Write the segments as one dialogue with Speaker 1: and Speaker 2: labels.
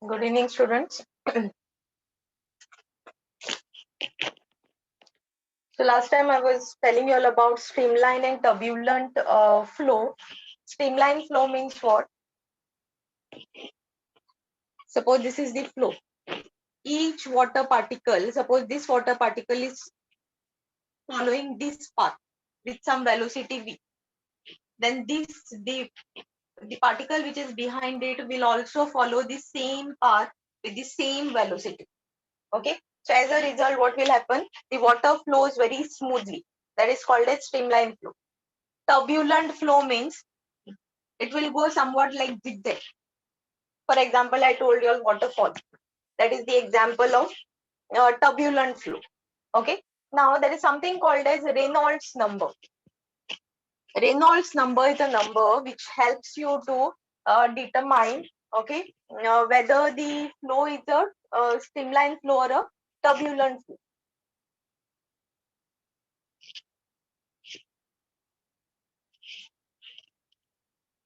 Speaker 1: Good evening, students. So last time I was telling you all about streamline and turbulent flow. Streamline flow means what? Suppose this is the flow. Each water particle, suppose this water particle is following this path with some velocity v. Then the particle which is behind it will also follow the same path with the same velocity. Okay. So as a result, what will happen? The water flows very smoothly. That is called as streamline flow. Turbulent flow means it will go somewhat like zigzag. For example, I told you all waterfall. That is the example of turbulent flow. Okay. Now there is something called as Reynolds number. Reynolds number is a number which helps you to determine, okay, whether the flow is a streamline flow or a turbulent flow.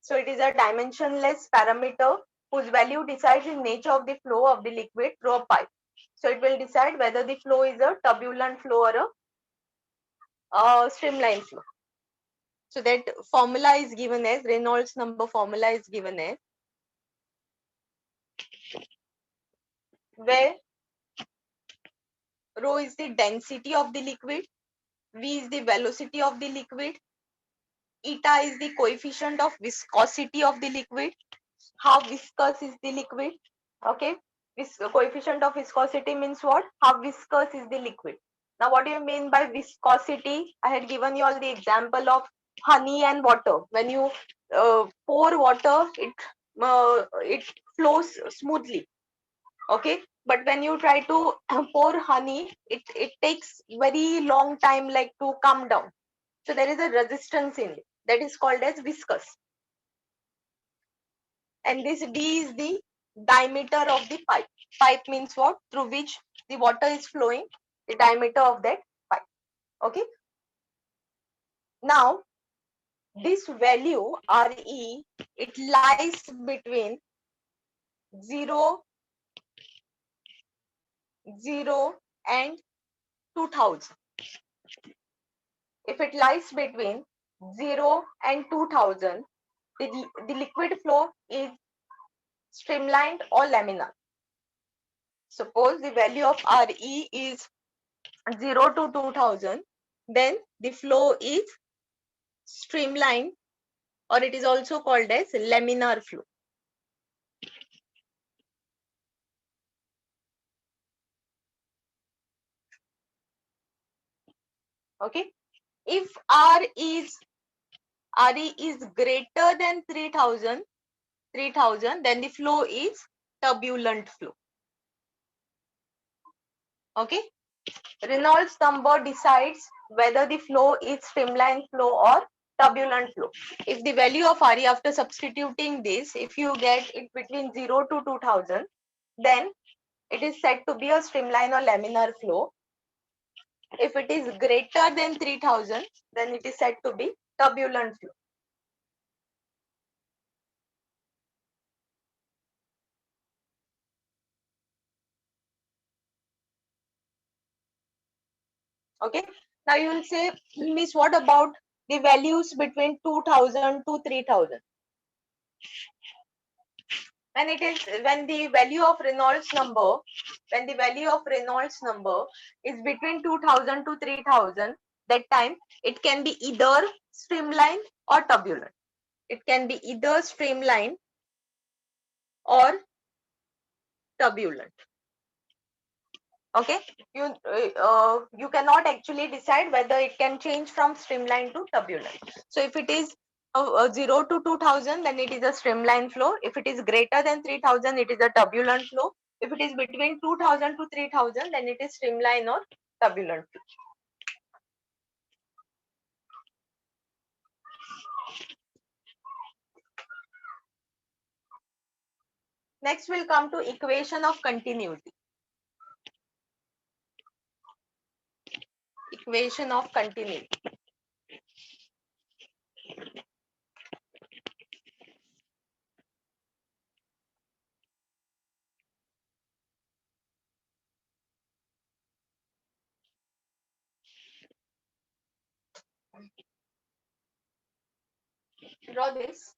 Speaker 1: So it is a dimensionless parameter whose value decides the nature of the flow of the liquid through a pipe. So it will decide whether the flow is a turbulent flow or a streamline flow. So that formula is given as Reynolds number formula is given as where rho is the density of the liquid, v is the velocity of the liquid, eta is the coefficient of viscosity of the liquid, how viscous is the liquid. Okay, this coefficient of viscosity means what? How viscous is the liquid. Now what do you mean by viscosity? I had given you all the example of honey and water. When you pour water, it flows smoothly. Okay, but when you try to pour honey, it takes very long time like to come down. So there is a resistance in it, that is called as viscous. And this d is the diameter of the pipe. Pipe means what? Through which the water is flowing, the diameter of that pipe. Okay, now this value Re, it lies between 0 and 2000. If it lies between 0 and 2000, the liquid flow is streamlined or laminar. Suppose the value of Re is 0 to 2000, then the flow is streamlined, or it is also called as laminar flow. Okay, if Re is greater than 3000, then the flow is turbulent flow. Okay, Reynolds number decides whether the flow is streamline flow or turbulent flow. If the value of Re, after substituting this, if you get it between 0 to 2000, then it is said to be a streamline or laminar flow. If it is greater than 3000, then it is said to be turbulent flow. Okay. Now you will say, Miss, what about the values between 2000 to 3000? When the value of Reynolds number is between 2000 to 3000, that time it can be either streamlined or turbulent. It can be either streamlined or turbulent. Okay, you cannot actually decide whether it can change from streamline to turbulent. So if it is 0 to 2000, then it is a streamline flow. If it is greater than 3000, it is a turbulent flow. If it is between 2000 to 3000, then it is streamline or turbulent flow. Next we'll come to equation of continuity. Equation of continuity. Draw this.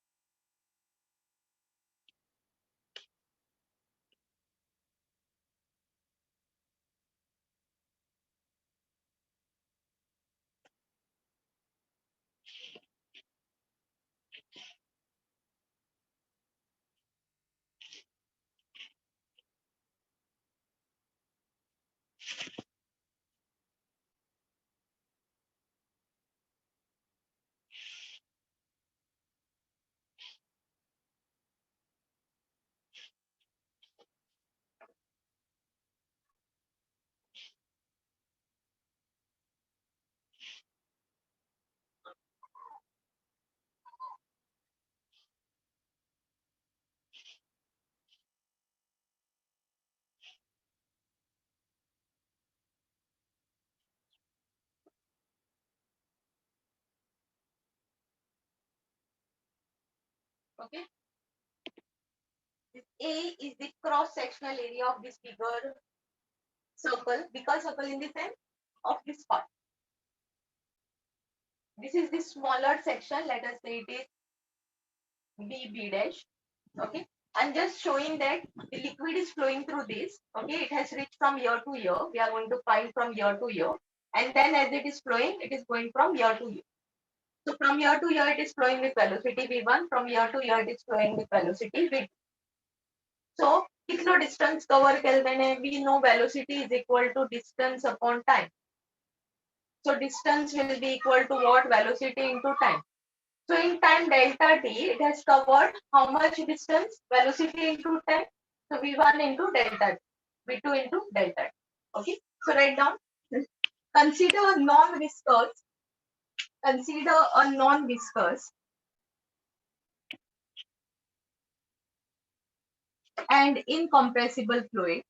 Speaker 1: Okay. This A is the cross-sectional area of this bigger circle in the sense of this part. This is the smaller section. Let us say it is B dash. Okay. I'm just showing that the liquid is flowing through this. Okay. It has reached from year to year. We are going to find from year to year. And then as it is flowing, it is going from year to year. So from year to year, it is flowing with velocity V1. From year to year, it is flowing with velocity V2. So कितना distance cover Kelvin है? We know velocity is equal to distance upon time. So distance will be equal to what? Velocity into time. So in time delta t, it has covered how much distance? Velocity into time. So v1 into delta t, v2 into delta t. Okay. So write down. Consider a non-viscous. Consider a non-viscous and incompressible fluid.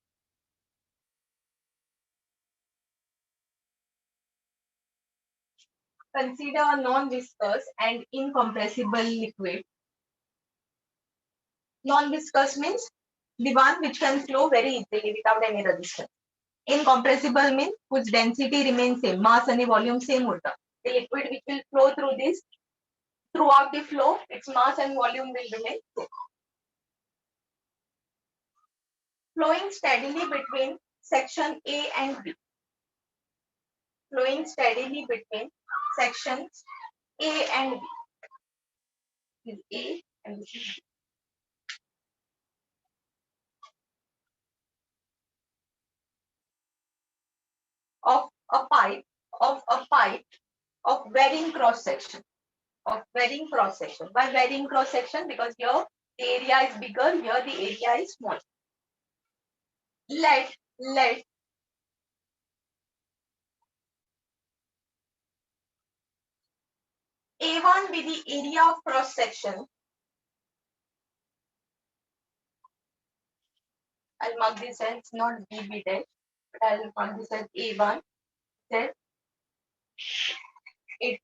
Speaker 1: Consider a non-viscous and incompressible liquid. Non-viscous means the one which can flow very easily without any resistance. Incompressible means whose density remains same, mass and volume same होता. The liquid which will flow through this, throughout the flow, its mass and volume will remain same. Flowing steadily between section A and B. Flowing steadily between sections A and B. This is A and this is B. Of a pipe of varying cross section. Of varying cross section. Why varying cross section? Because here the area is bigger, here the area is small. Let A1 be the area of cross section. I'll mark this as not BB dash, but I'll mark this as A1. Then it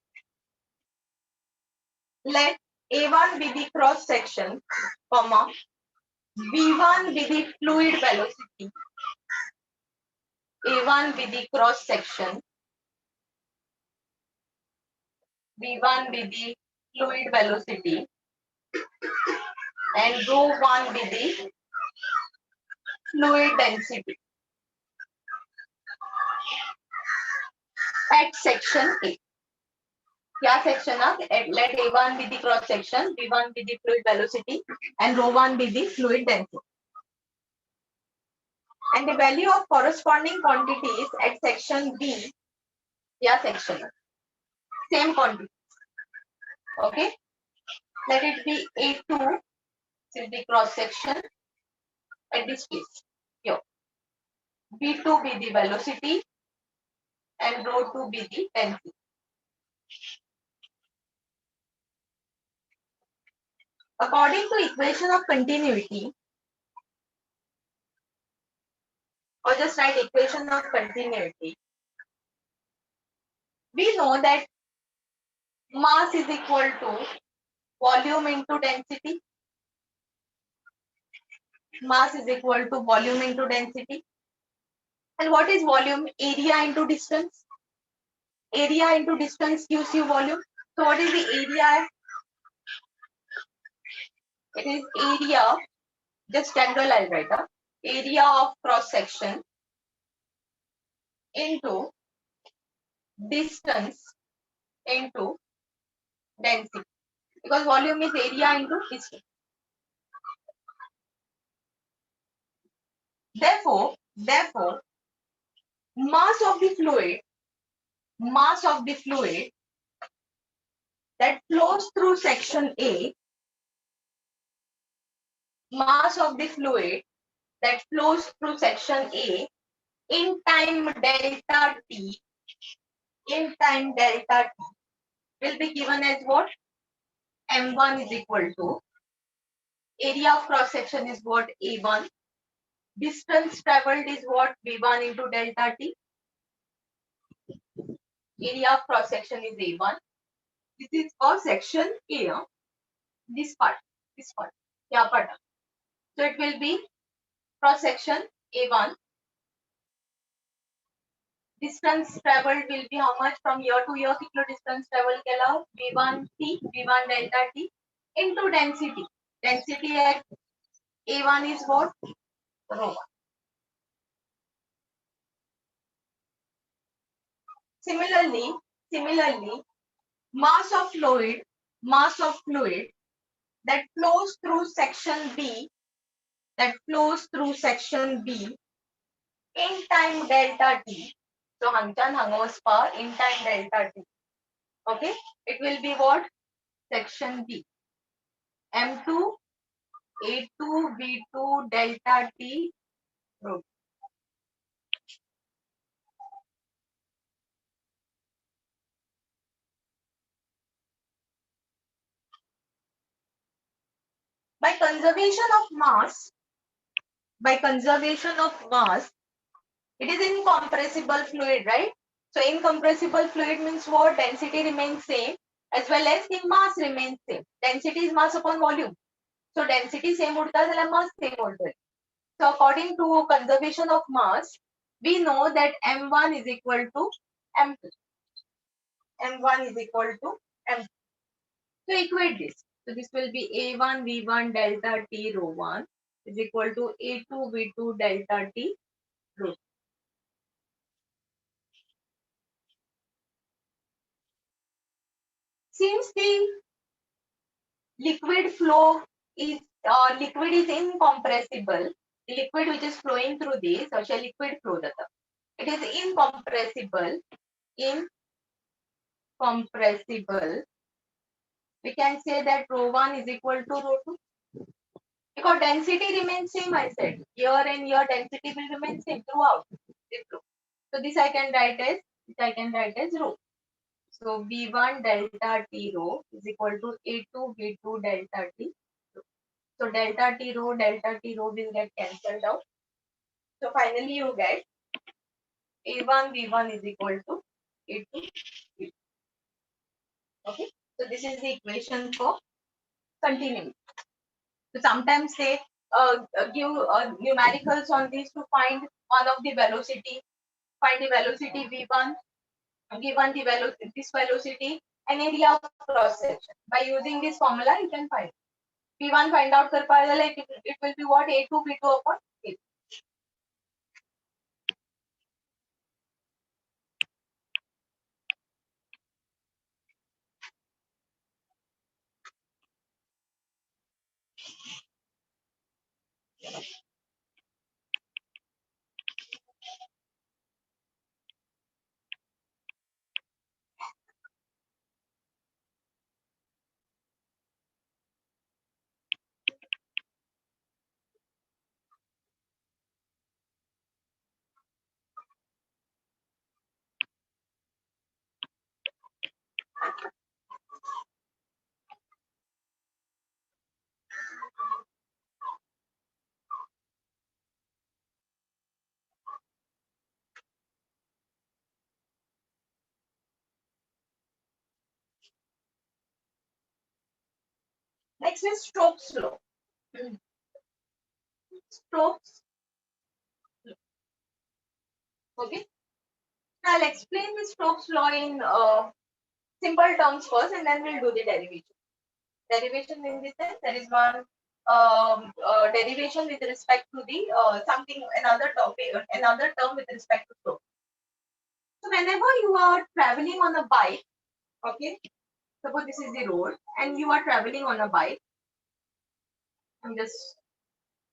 Speaker 1: let A1 be the cross section, comma B1 be the fluid velocity. A1 be the cross section. B1 be the fluid velocity. And rho 1 be the fluid density at section A. क्या section up? Let A1 be the cross section, B1 be the fluid velocity, and rho 1 be the fluid density. And the value of corresponding quantities at section B, yeah, section same quantity. Okay, let it be A2, this is the cross section at this place. Here, B2 be the velocity, and rho 2 be the density. According to equation of continuity, or just write equation of continuity, we know that mass is equal to volume into density. Mass is equal to volume into density. And what is volume? Area into distance. area into distance gives you volume. So what is the area? It is area, just general I'll write up. Area of cross section into distance into density. Because volume is area into distance. Therefore, mass of the fluid that flows through section A, mass of the fluid that flows through section A in time delta t, will be given as what? M1 is equal to area of cross section is what? A1. Distance traveled is what? V1 into delta t. Area of cross section is A1. This is for section A. This part. Yeah, part. So it will be cross section A1. Distance traveled will be how much from here to here? कितना distance travel केला? V1 t, V1 delta t into density. Density at A1 is what? Rho 1. Similarly, mass of fluid that flows through section B, in time delta t. So hangchan hangos pa in time delta t. Okay, it will be what? Section B. M2, A2, V2 delta t rho. By conservation of mass, it is incompressible fluid, right? So incompressible fluid means what? Density remains same as well as the mass remains same. Density is mass upon volume. So density same उड़ता है, mass same उड़ता है. So according to conservation of mass, we know that M1 is equal to M2. M1 is equal to M2. So equate this. So this will be A1 V1 delta T rho 1 is equal to A2 V2 delta T rho. Since the liquid is incompressible, the liquid which is flowing through this, or liquid flow data, it is incompressible. We can say that rho 1 is equal to rho 2 because density remains same. I said here and here density will remain same throughout this flow. So this I can write as rho. So V1 delta T rho is equal to A2 V2 delta T. So delta T rho will get cancelled out. So finally you get A1 V1 is equal to A2 V2. Okay. So this is the equation for continuing. So sometimes they give numericals on this to find one of the velocity. Find the velocity V1, given the velocity, this velocity and area of cross section. By using this formula, you can find V1 find out कर पाएगा like it will be what A2 V2 upon A. Next is Stokes law. Stokes. Okay. I'll explain the Stokes law in simple terms first, and then we'll do the derivation. Derivation in the sense there is one derivation with respect to the something another topic, another term with respect to Stokes. So whenever you are traveling on a bike, okay, suppose this is the road and you are traveling on a bike. I'm just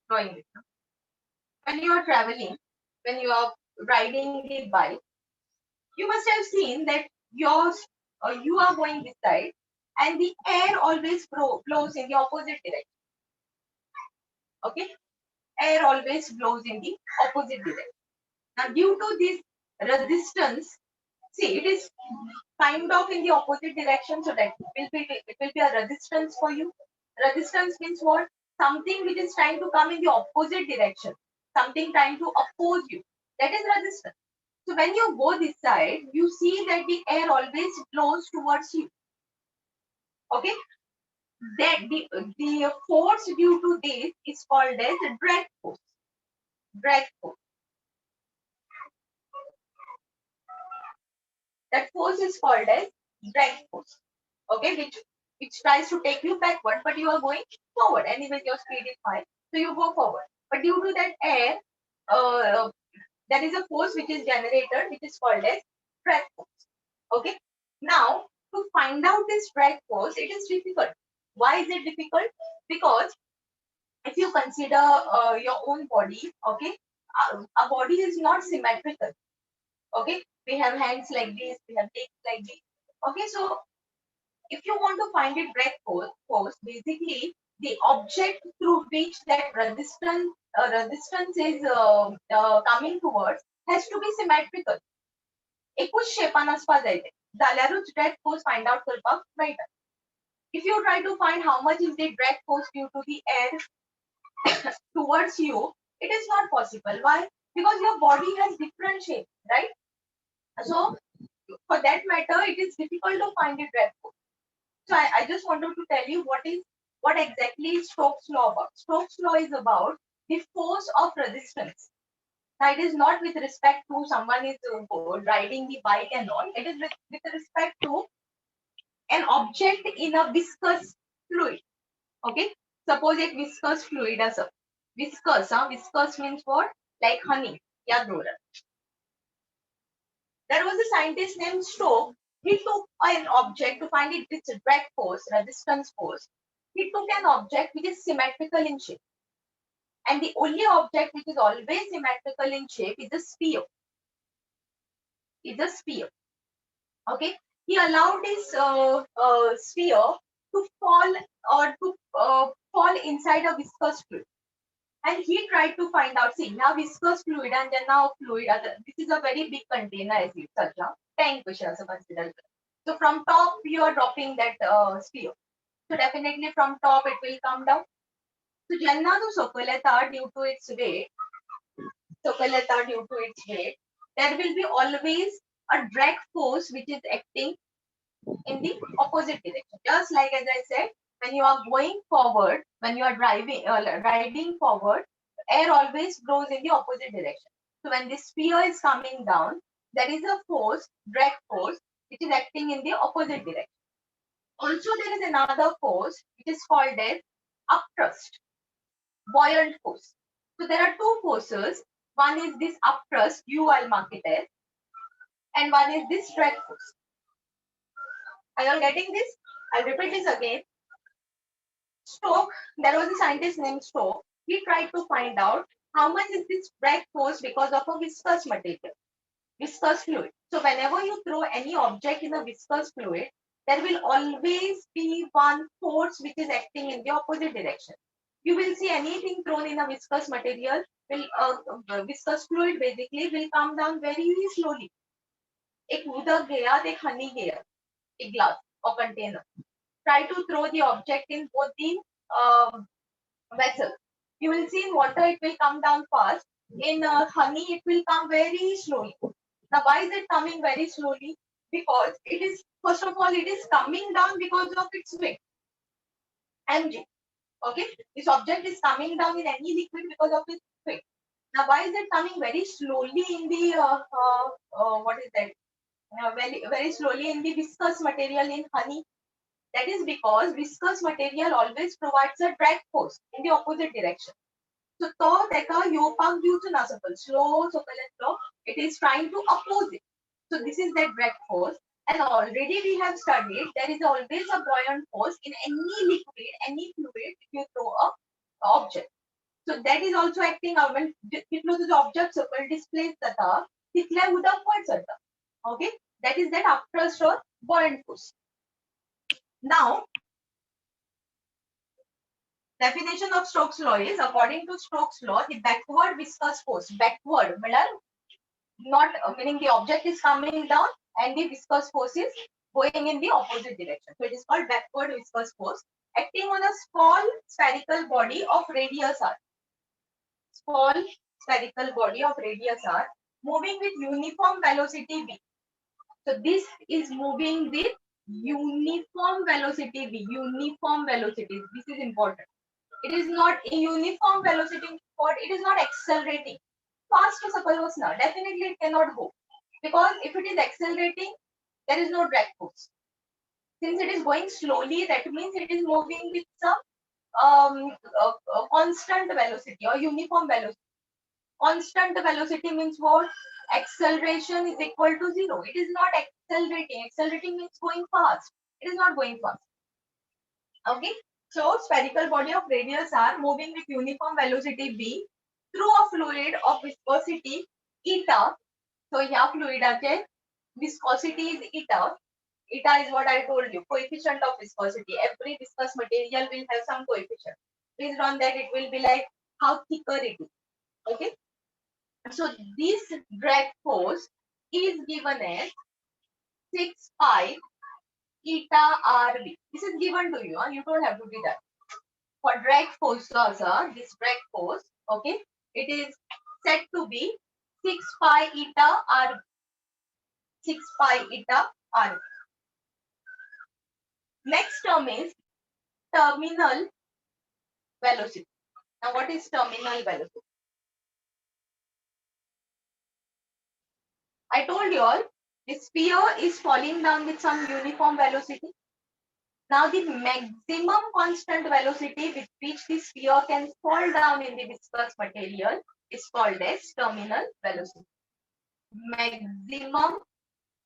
Speaker 1: drawing it. When you are traveling, when you are riding the bike, you must have seen that you are going this side and the air always blows in the opposite direction. Okay, air always blows in the opposite direction. Now, due to this resistance, see, it is kind of in the opposite direction, so that it will be a resistance for you. Resistance means what? Something which is trying to come in the opposite direction, something trying to oppose you. That is resistance. So when you go this side, you see that the air always blows towards you. Okay, that the force due to this is called as drag force. Drag force. That force is called as drag force. Okay, which tries to take you backward, but you are going forward. Anyway, your speed is high, so you go forward. But due to that air, uh, there is a force which is generated, which is called as drag force. Okay. Now, to find out this drag force, it is difficult. Why is it difficult? Because if you consider your own body, okay, our body is not symmetrical. Okay, we have hands like this, we have legs like this. Okay, so if you want to find a drag force, basically the object through which that resistance is coming towards has to be symmetrical. एकूच शेपान आसपा जाय ते जाल्यारूच drag force find out करपाक मेळटा. If you try to find how much is the drag force due to the air towards you, it is not possible. Why? Because your body has different shape, right? So for that matter, it is difficult to find the drag force. So I just wanted to tell you what exactly is Stokes law about. Stokes law is about the force of resistance. Now it is not with respect to someone is riding the bike and all. It is with respect to an object in a viscous fluid. Okay. Suppose एक viscous fluid असं. Viscous, viscous means what? Like honey. याद हो रहा. There was a scientist named Stokes. He took an object to find its drag force, resistance force. He took an object which is symmetrical in shape. And the only object which is always symmetrical in shape is a sphere. Is a sphere. Okay. He allowed this sphere to fall or to fall inside a viscous fluid. And he tried to find out, see, now viscous fluid and then now fluid, this is a very big container as you such a tank which also considered. So from top, you are dropping that sphere. So definitely from top, it will come down. So Janna to Sokoleta due to its weight, there will be always a drag force which is acting in the opposite direction. Just like as I said, when you are going forward, when you are riding forward, air always blows in the opposite direction. So when the sphere is coming down, there is a force, drag force, which is acting in the opposite direction. Also, there is another force which is called as upthrust, buoyant force. So there are two forces. One is this upthrust, I'll mark it as, and one is this drag force. Are you all getting this? I'll repeat this again. Stokes, there was a scientist named Stokes. He tried to find out how much is this drag force because of a viscous material, viscous fluid. So whenever you throw any object in a viscous fluid, there will always be one force which is acting in the opposite direction. You will see anything thrown in a viscous material, viscous fluid basically will come down very slowly. एक उदक गया, एक honey गया, एक glass or container. Try to throw the object in both the vessel. You will see in water it will come down fast. In honey it will come very slowly. Now why is it coming very slowly? Because it is, first of all, it is coming down because of its weight. Mg. Okay. This object is coming down in any liquid because of its weight. Now, why is it coming very slowly in the what is that? Very slowly in the viscous material in honey. That is because viscous material always provides a drag force in the opposite direction. So, to teka yopak due na slow, so slow, it is trying to oppose it. So, this is that drag force. And already we have studied there is always a buoyant force in any liquid, any fluid, if you throw a object. So that is also acting out when तिथलं तुझं object सकल displace जाता तिथल्या उदक वर चढतं. Okay, that is that upthrust or buoyant force. Now, definition of Stokes law is according to Stokes law the backward viscous force backward not meaning the object is coming down and the viscous force is going in the opposite direction. So it is called backward viscous force acting on a small spherical body of radius r. Small spherical body of radius r moving with uniform velocity v. So this is moving with uniform velocity v. Uniform velocity. This is important. It is not a uniform velocity, but it is not accelerating. Fast to suppose now, definitely it cannot go. Because if it is accelerating, there is no drag force. Since it is going slowly, that means it is moving with some constant velocity or uniform velocity. Constant velocity means what? Acceleration is equal to 0. It is not accelerating. Accelerating means going fast. It is not going fast. Okay. So spherical body of radius r moving with uniform velocity v through a fluid of viscosity eta. So here fluid viscosity is eta. Eta is what I told you, coefficient of viscosity. Every viscous material will have some coefficient. Based on that, it will be like how thicker it is. Okay. So this drag force is given as 6 pi eta rv. This is given to you. You don't have to do that. For drag force, this drag force, okay, it is said to be 6 pi eta r. 6 pi eta r. Next term is terminal velocity. Now, what is terminal velocity? I told you all, the sphere is falling down with some uniform velocity. Now, the maximum constant velocity with which the sphere can fall down in the viscous material is called as terminal velocity. Maximum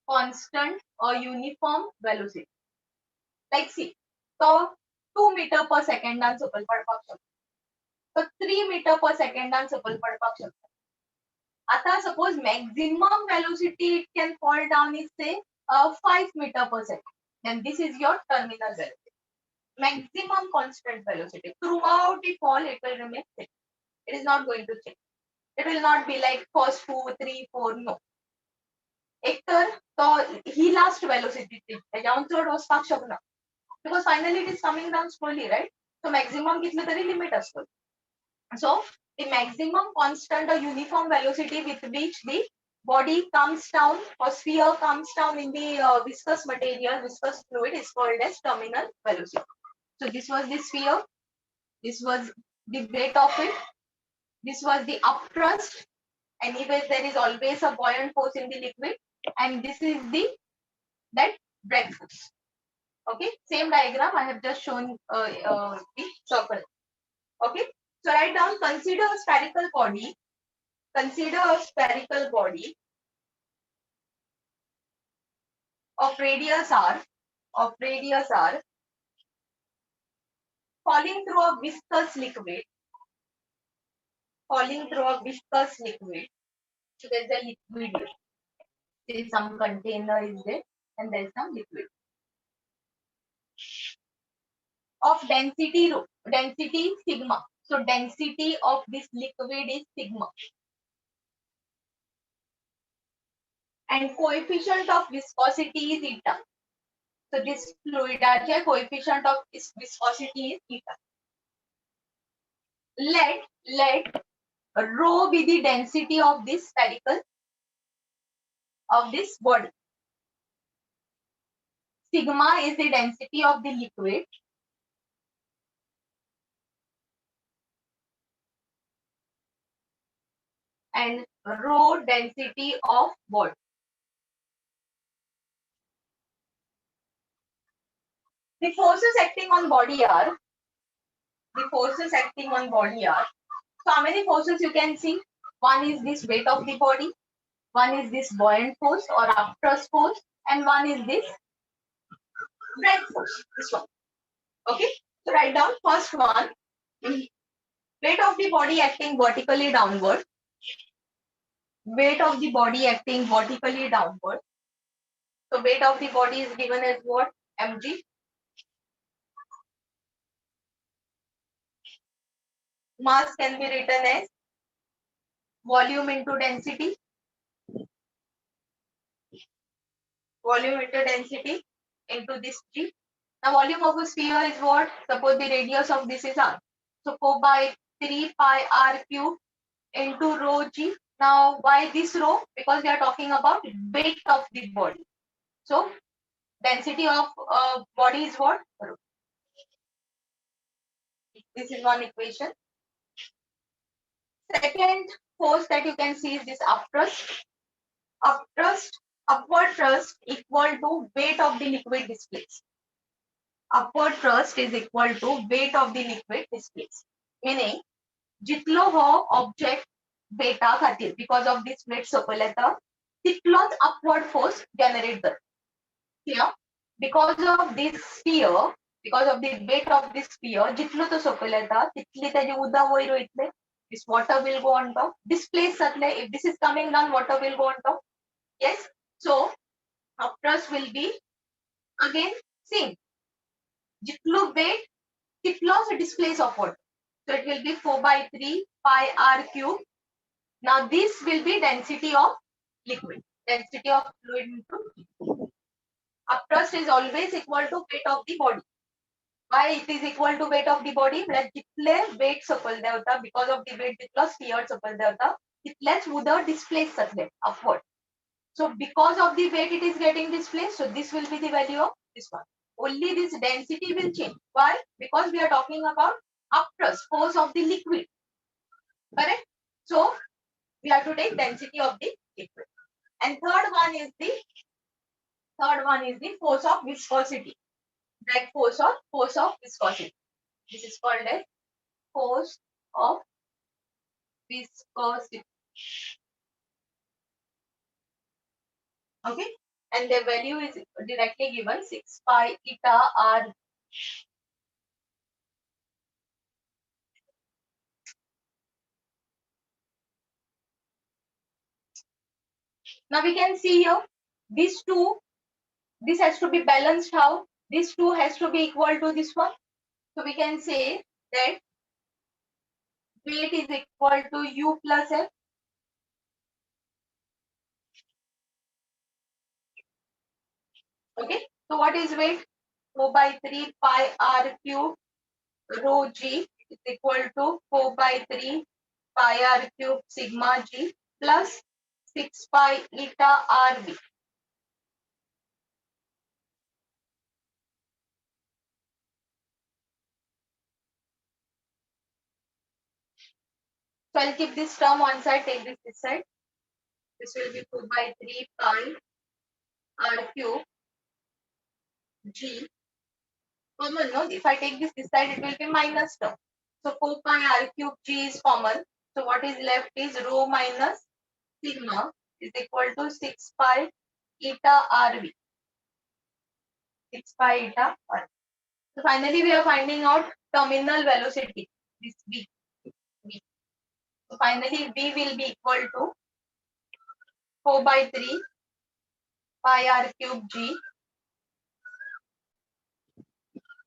Speaker 1: constant or uniform velocity. Like see, so 2 meter per second and सकल पडपाक शकता. So 3 meter per second and सकल पडपाक शकता. आता suppose maximum velocity it can fall down is say 5 meter per second. Then this is your terminal velocity. Maximum constant velocity. Throughout the fall, it will remain same. It is not going to change. It will not be like first 2, 3, 4. No. एकतर तो ही last velocity त्याच्याहून चढ वचपाक शकना. Because finally it is coming down slowly, right? So maximum कितलं तरी limit असतो. So the maximum constant or uniform velocity with which the body comes down or sphere comes down in the viscous material, viscous fluid is called as terminal velocity. So this was the sphere. This was the weight of it. This was the upthrust. Anyways, there is always a buoyant force in the liquid. And this is the that drag force. Okay, same diagram I have just shown the circle. Okay, so write down, consider a spherical body. Consider a spherical body of radius r, falling through a viscous liquid. Falling through a viscous liquid. So there's a liquid here. There is some container is there, and there's some liquid. Of density sigma. So density of this liquid is sigma. And coefficient of viscosity is eta. So this fluid coefficient of viscosity is eta. Let rho be the density of this spherical of this body. Sigma is the density of the liquid. and rho density of body. The forces acting on body are so how many forces you can see? One is this weight of the body, one is this buoyant force or upthrust force, and one is this drag force. This one. Okay. So write down first one. Weight of the body acting vertically downward. Weight of the body acting vertically downward. So weight of the body is given as what? Mg. Mass can be written as volume into density. Volume into density into this G. Now volume of a sphere is what? Suppose the radius of this is R. So 4 by 3 pi R cube into rho G. Now why this rho? Because we are talking about weight of the body. So density of body is what? Rho. This is one equation. Second force that you can see is this upthrust. Upward thrust equal to weight of the liquid displaced. Upward thrust is equal to weight of the liquid displaced. Meaning जितलो हो object beta खातीर because of this weight सकयल येता तितलोच upward force generate करता. Clear? Because of this sphere, because of the weight of this sphere, जितलो तो सकयल येता तितली तेजी उदा वयर वयतले. This water will go on top. Displace जातले. If this is coming down, water will go on top. Yes. So upthrust will be again same. जितलो weight तितलोच displace of water. So it will be 4 by 3 pi r cube. Now this will be density of liquid. Density of fluid into upthrust is always equal to weight of the body. Why it is equal to weight of the body? Like जितले weight सकलदे होता because of the weight जितला sphere सकलदे होता तितलेच उदक displace जातले upward. So because of the weight it is getting displaced. So this will be the value of this one. Only this density will change. Why? Because we are talking about upthrust, force of the liquid. Correct? So we have to take density of the liquid. And third one is the force of viscosity. Drag force or force of viscosity. This is called as force of viscosity. Okay? And the value is directly given 6 pi eta r. Now we can see here these two, this has to be balanced how? This two has to be equal to this one. So we can say that weight is equal to U plus F. Okay. So what is weight? 4 by 3 pi r cube rho G is equal to 4 by 3 pi r cube sigma G plus 6 pi eta RV. So I'll keep this term one side, take this side. This will be 4 by 3 pi r cube G. Common, no? If I take this side, it will be minus term. So 4 pi r cube G is common. So what is left is rho minus sigma is equal to 6 pi eta RV. 6 pi eta RV. So finally, we are finding out terminal velocity. This V. V. So finally, V will be equal to 4 by 3 pi r cube G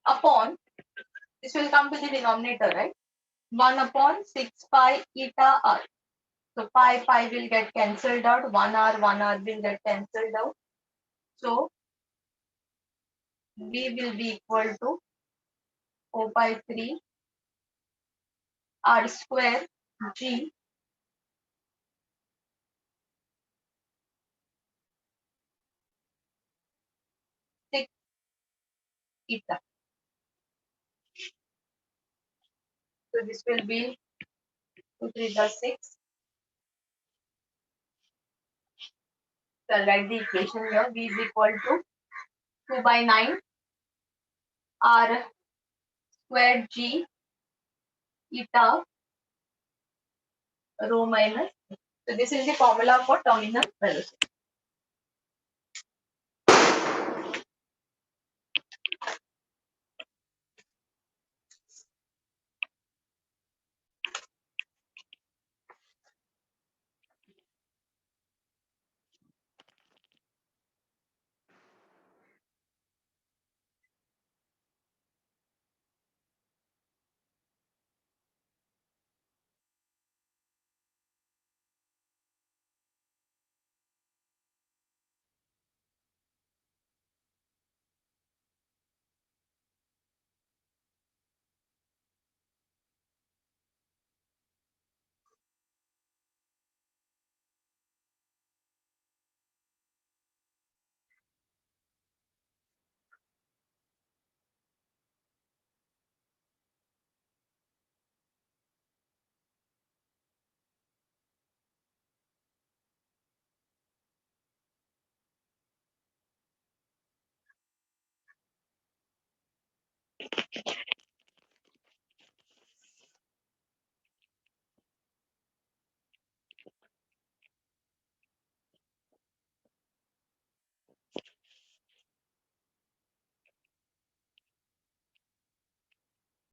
Speaker 1: upon, this will come to the denominator, right? 1 upon 6 pi eta r. So pi will get cancelled out. 1r will get cancelled out. So V will be equal to 4 by 3 r square G six eta. So this will be 2 3 6 I'll write the equation here. V is equal to 2 by 9 R squared G eta rho minus. So this is the formula for terminal velocity.